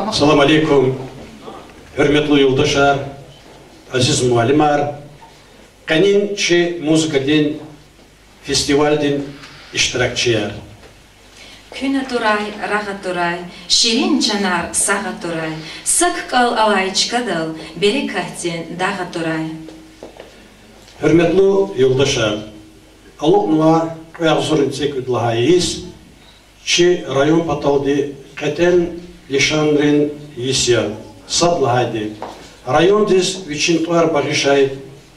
Assalamu alaikum. Hürmetli yoldaşlar, aziz muallimler, kaninçi muzikadin festivaldin iştirakçılar. Küne turay, rahat turay, şirin çanar sağa turay, sık kal alayçkadal, beri kahtin dağa turay. Hürmetli yoldaşlar, aluknuva kıyağzurun sekudlahayız, çi rayon pataldi keten lişanrin yisyan, sadlahaydi. Rayon diz viçintuar barışay,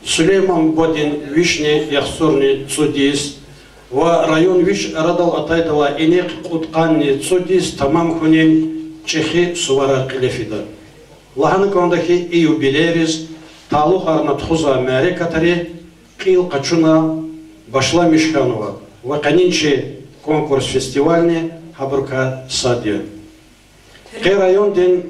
Süleyman Bodin vişne yaxsurni tsudis, ve rayon viç aradal ataydala enek kutkanni tsudis tamam hunin çehi suvara kilefida. Lahanı kondaki yubileriz, taluk arna txuza mare katari, kıyıl kaçuna başla mişkanova ve kaninçi konkurs festivalni habruka sadya. Kay rayon din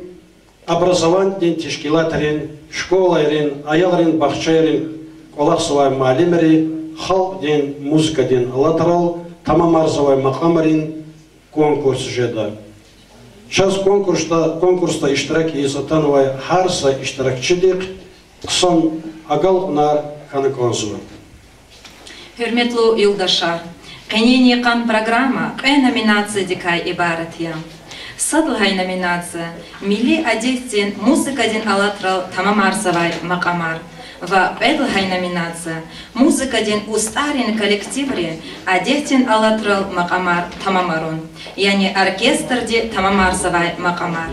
образование din teşkilatların, şkolaların, ayalların, bahçelerin, kolaqsıvay malimleri, halk din, muzika din alatral, tamam arzavay makamların konkurs jeda. Şaz konkursta iştirak izatan ve harsa iştirakçıdık, son agalqnar kanıkonsuva. Hürmetli yoldaşlar, kenini kan programa, номинация dikay ibaret ya. Sadlhay номинация Milli Adettin Muzikadin Alatral Tamam Arzavay Makamar ve Edlhay номинация Muzikadin Ustarin Kollektivri Adettin Alatral Makamar Tamamarun yani Orkestrdi Tamam Arzavay Makamar.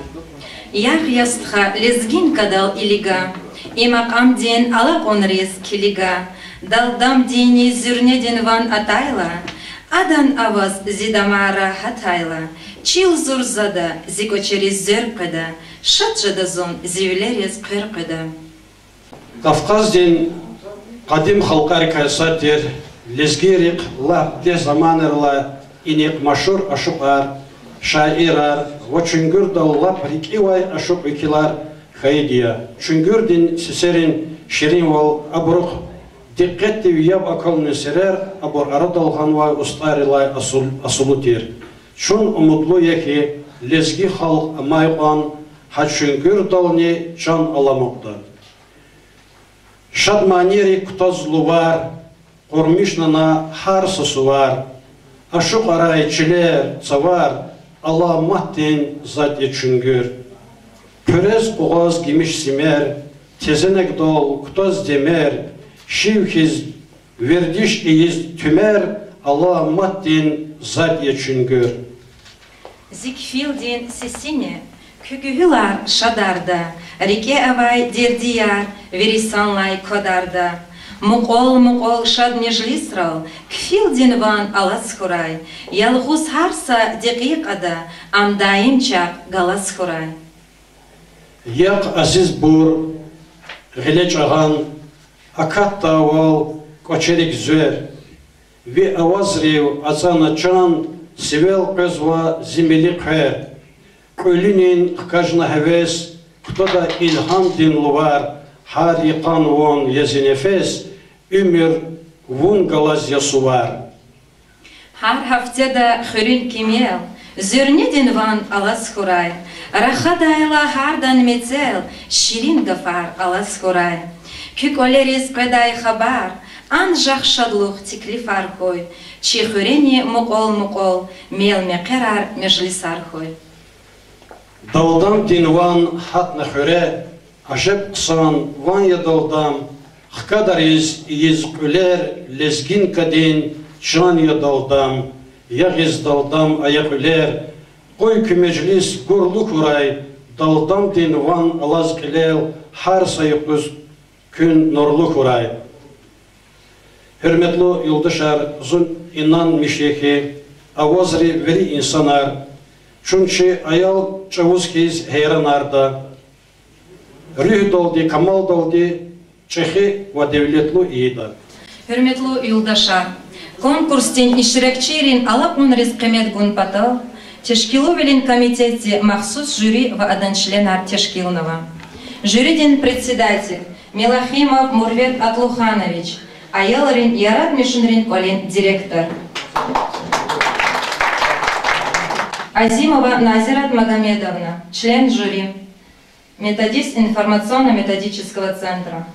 Ях ястха лезгин кадал илига, и макам ден алак он рез килига, далдам дени зюрнеден ван атайла, адан аваз зидамара хатайла, чил зурзада зико через зеркада, шатжада зон зивлерез кыркада. Kafkaz din kadim halkar kaysatir, lezgirik la de zamanırla inek maşur aşıklar, şairar, ve çüngür dağla prikivay aşık ikilar haydiya. Çüngür din siserin şirin val abruk, dikkatli viyab akalını serer, abur aradalhan ve ustarilay asulutir. Çün umutlu yeki lezgi halk amayqan, ha çüngür dağını can alamukta. Şadmaniri kutazlu var, kormişnana harsası var, aşık arayçiler savar, Allah mahtin zat çüngür. Pörez boğaz gimiş simer, tezenek dol kutaz demer, şivkiz verdiş iyiz tümer, Allah mahtin zat çüngür. Zikfildin sesini, kügühülar şadarda, rike avay derdiyar, verisanlay kodarda. Мукол шад нежлисрал, кфилдин ван алас хурай, ялгус харса декиqada, амдаим чак галас хурай. Як азиz бур, гилеч аған, акатта авал, кочерик зөр, ви авазрив азана чан, сивел qözva zimili qer, көлінин қажна хевес, ктода ilham din luvar, har yıkan von yezi nefes, ömür vun galaz yasu var. Har haftada xürün kimel, zürnedin van alas huray, rahadayla hardan mezel, şirin gafar alas huray. Kük oleriz qaday xabar, an жақшадлух теклиф архой, чи xüreni muqol, melme qerar mejlisar hoy. Daldan din van hat nexöre, Ajep qısan van yadaldam, xkadariz iz qüler, lezgin kadin, can yadaldam, yagiz daldam ayak üler, qoy kümeclis gurlu kuray, daldam din van alaz qilel, har sayıqız gün nurlu kuray. Hürmetli yoldaşlar, zun inan mişeki, avazri veri insanar, çünkü ayal çavuz kiz heyranarda, Rüh doldu, kamal doldu, çehi ve devletlu iyida. Hürmetli yoldaşlar, konkurstin iştirakçilerin alap unriz kıymet gün patal, teşkilovelin komiteti mahsus jüri ve adançlenar teşkilnova. Jüriden председатель Мелахимов Мурвет Атлуханович, ayalların yaratmışınların olan direktör. Азимова Назират Магомедовна, член жюри, методист информационно-методического центра.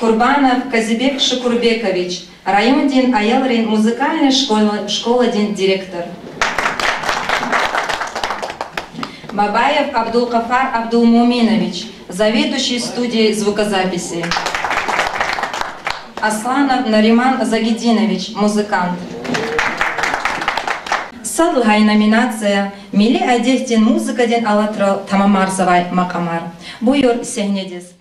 Курбанов Казибек Шукурбекович, район-дин Аялрин музыкальной школа-дин директор. Бабаев Абдулкафар Абдулмуминович, заведующий студией звукозаписи. Асланов Нариман Загидинович, музыкант. Садлгай номинация «Милли адехтин музыкадин алатрал тамамарсавай макамар». Буйор сехнедес.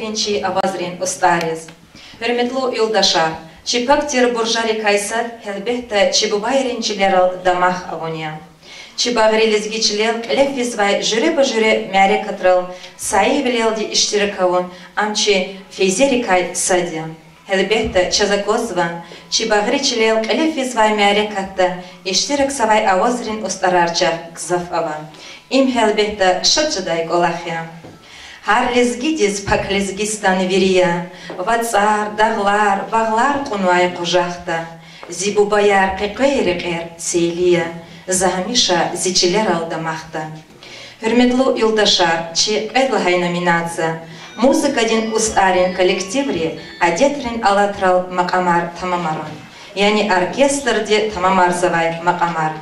херенчи авазрин остарез. Hürmetli yoldaşlar, çipaktır burjari kaysar, elbette çibubay дамах авония. Чибагрилизгичлел, лефизвай, жюре по жюре мяре катрал, саи велелди иштиракавон, амчи фейзерикай садя. Elbette çazakозва, çibagriчлел, лефизвай мяре катта, иштирак савай авазрин остарарча кзаф ава. Им elbette шаджадай голахя. Har lezgidiz pak lezgistan veriya, vatsar, dağlar, bağlar kunuay kucakta, zibubayar qeqeyriqer seyliya, zahmisha zichiler aldamakta. Hürmetli yoldaşlar, çi edlahay nominatsiya, muzikadin ustarin kollektivri adetrin alatral maqamar tamamaron, yani orkestrdi tamamarzavay maqamar.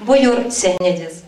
Buyur sehnediz.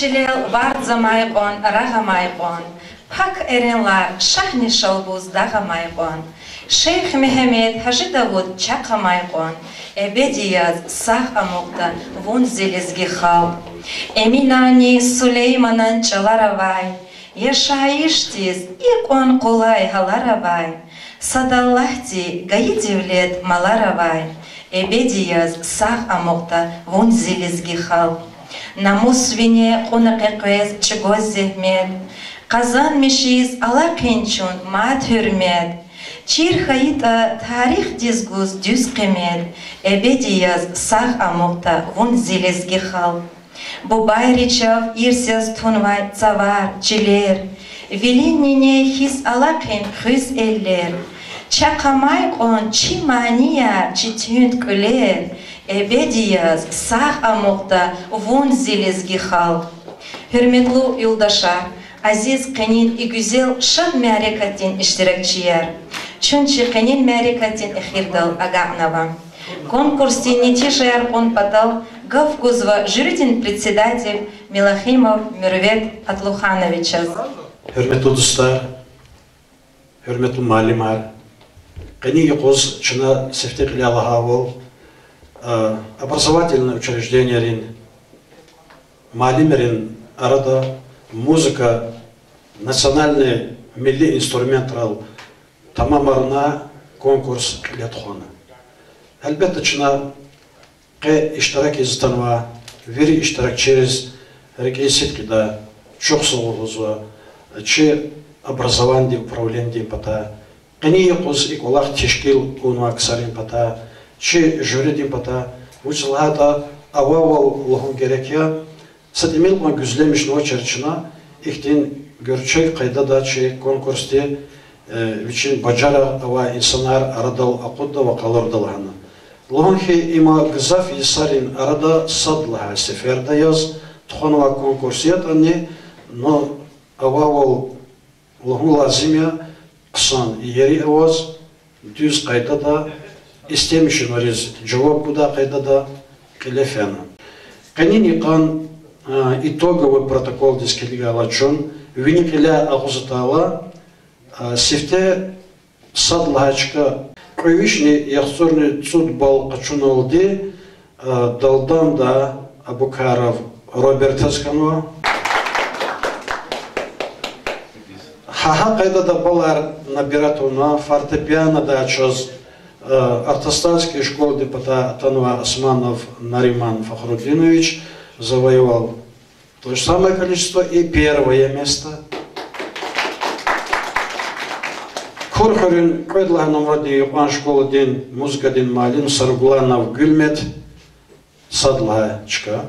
Чилел вардза майгон, рага майгон. Пак эренлар шахни шалбуз дага майгон. Шейх Мехмед Хажи Давуд чака майгон. Эбедияз сах амукта вун зелезги хал. Эминани Сулейманан чаларавай. Яшаиштиз икон кулай халаравай. Садаллахти гаидивлет маларавай. Эбедияз сах амукта вун зелезги хал. Намусвине кунакеквез чигоззехмед. Казан мишиз ала кенчун мат хюрмед. Чирхаита тарих дизгуз дюз кемед. Эбедияз сах амукта вун зелезги хал. Бубайричав ирсяз тунвай цавар чилер. Веленине хис ала кен хюз эллер. Чакамай он чи мания чи тюнт кулер. Эбедияз сах амукта вун зелезги хал. Hürmetli yoldaşlar, aziz kanin güzel şad mərəkətin iştirakçılar. Çünki kanin mərəkətin əxirdal agaqnava. Конкурсе нетишаяр он подал Гавгузва жюридин председатель Милахимов Мирвет Атлуханович. Hürmetli dostlar, hürmetli malimar, kani yokuz çına seftekli Allah'a образовательные учреждения, малимерин, арада, музыка, национальный милли инструментал, тамамарна конкурс летхона. Әлбәттә чына иштирак изтанва, вери иштирак через рекейситкида, чок соғылызва, че образование, управление пата, кани якуз иколах тешкил унва ксарин пата, че жюридин пата, училата ававал лохун герекя, сатимил ма güzlemişno черчина, ихтин görçek kayda da че конкурсте вичин баджара ава инсанар арадал акудда ва калордалхана. Лохунхи има гзаф исарин арада садлаха сеферда яз тхонова конкурсият ани, но ававал лохун лазимя ксан ери аваз düz kayda da istemişin oriz cevap bu da kayda da kelefena. Kanini kan итоговый протокол дискелига алачон виникеля агузатала сифте садлачка Кровишни яхсорный цуд бал качуналды далдан да Абукаров Роберт Асканова. Хаха кайда да балар набиратуна фортепиано да чоз артастальские школы депутата Танва Османов Нариман Фахрудинович завоевал то же самое количество и первое место. Корхорин Кведлахном роди Юпан школа день музыка день малин Саргуланов Гюльмет Садлачка.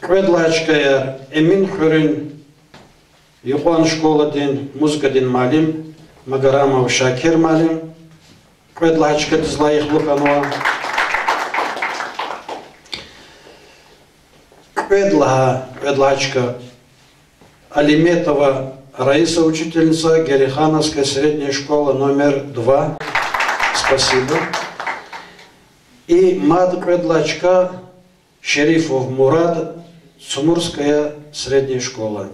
Кведлачка я Эмин Хорин Юпан школа день музыка день малин Магарамов Шакир малин Кведлачка Дизлаих Луканова. Кведлачка Алиметова Раиса, учительница Герихановская средняя школа номер 2. Спасибо. И Мад Кведлачка Шерифов Мурад, Сумурская средняя школа.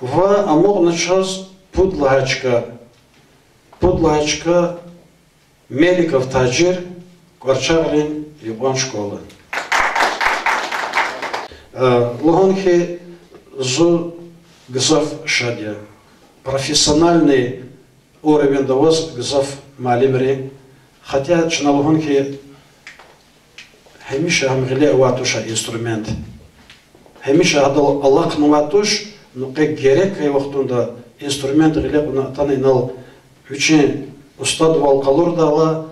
В Амурначас Пудлачка Меликов Таджир Кварчаглин Юбан школа. Лохонхи Зу Гзав Шадя. Профессиональный уровень довоз Гзав Малимри. Хотя на Лохонхи Хемиша Хамгиле Ватуша инструмент. Хемиша Адал Аллах Нуватуш, но как герек и вахтунда инструмент Гиле Танинал Вичин Устад Валкалур дала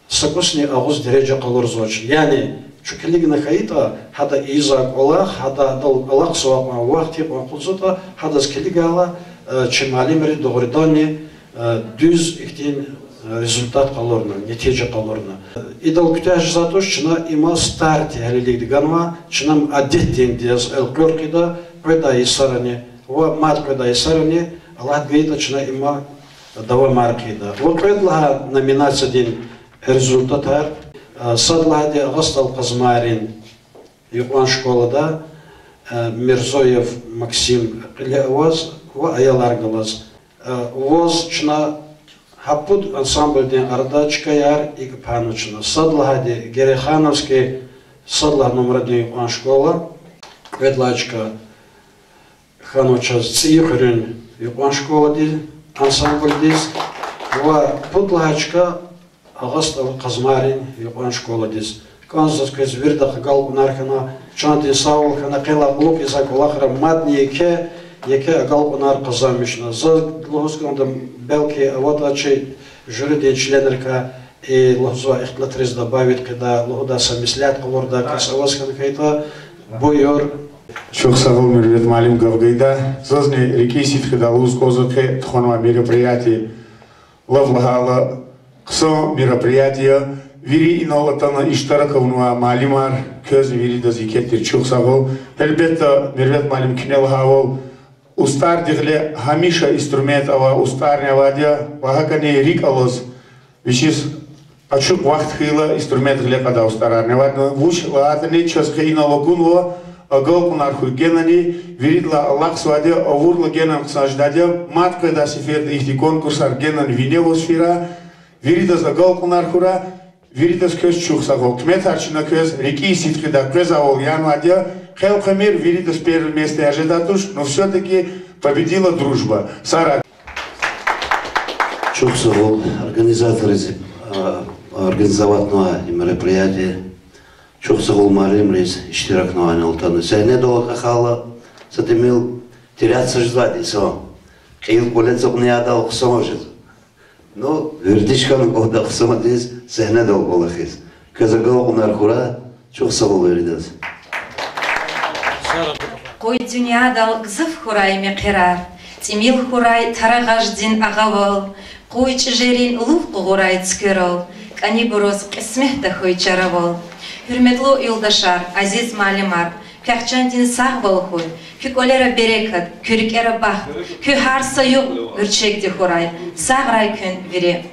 Сакусни Агуз Дереджа Калур Зоч. Яни Чукелигна Хаита, хада Изак Аллах, хада Дал Аллах Суакма Вахти Пахузута, хада Скелигала, Чемалимри Догридани, Дюз Ихтин результат Калурна, Нетеджа Калурна. И дал Кутяж Затуш, Чина има старти Халилик Ганва, Чинам Адеттин Диаз Элкоркида, Кведа Исарани, Мат Кведа Исарани, Аллах Гейта Чина има Дава Маркида. Вот Кведла номинация день результат. Садлагаде Агастал Казмарин, Юкван школада, Мирзоев Максим Леоз, Аяларгалаз. Воз чна хапуд ансамбльден Ардачкаяр и Гпанучна. Садлагаде Герехановский Садлах номер 1 Юкван школа, Ведлачка Хануча Цихрин Юкван школа ансамбль дис. Пудлагачка Агастал Казмарин Юкван школа дис. Канзаская зверда хагал нархана чанти саул хана кела блок изак лахра матни яке агал нар казамишна за лосканда белки аватачи жюри членерка и лохза ихтлатрис добавит когда лохда самислят колорда касавасхан кайта бойор Çok sağ olun Mürvet Malim Gavgayda. Sözne рекисит когда луз козырке тхонма мероприятие лавлахала ксо мероприятие Viri inolatan iştirak olma malimar köz viri de zikrettir çok sağ ol. Elbette Mürvet Malim kinel hava ustar digle hamişa instrument ava ustar ne vadia vahakane rik alız. Vişis açık vakt hıyla instrument gle kada ustarar ne vadno vuş laatne çöz kıyna lokunlo agal kunar hugenani viridla Allah svadia avurla genan sajdadia matka da siferde ihti konkursar genan vinevosfera viridas agal kunar hura Viridas köz çuğsağol, kmet harçına köz, реки ситхида köz авол янвадя, хелхамир Виридас первое место ожидатуш, но все-таки победила дружба. Сара. Чугсағол, организаторы организовательного мероприятия, Чугсағол Маримрис, иштиракного нолтаны. Сәйне долга хала, сатемил теряться ждать, и со. Киил колецок не адал ксоможет. Ну, вердичканы колда ксомадис, сәйне дол болахис. Көзагол унархура, Чугсағол веридас. Қой дүниядал гзыв хурай меқирар, тимил хурай тарағаждин ағавал, қой чижерин лув қуғурай цкерол, кани бұрыз қисмехта хой чаравал. Hürmetli yoldaşlar, aziz malimar, Pəxçandin sağ bolxuy, kük olera berekat, kürük era bax, kü harsa yok, gürçekdi xuray, sağray kün veri.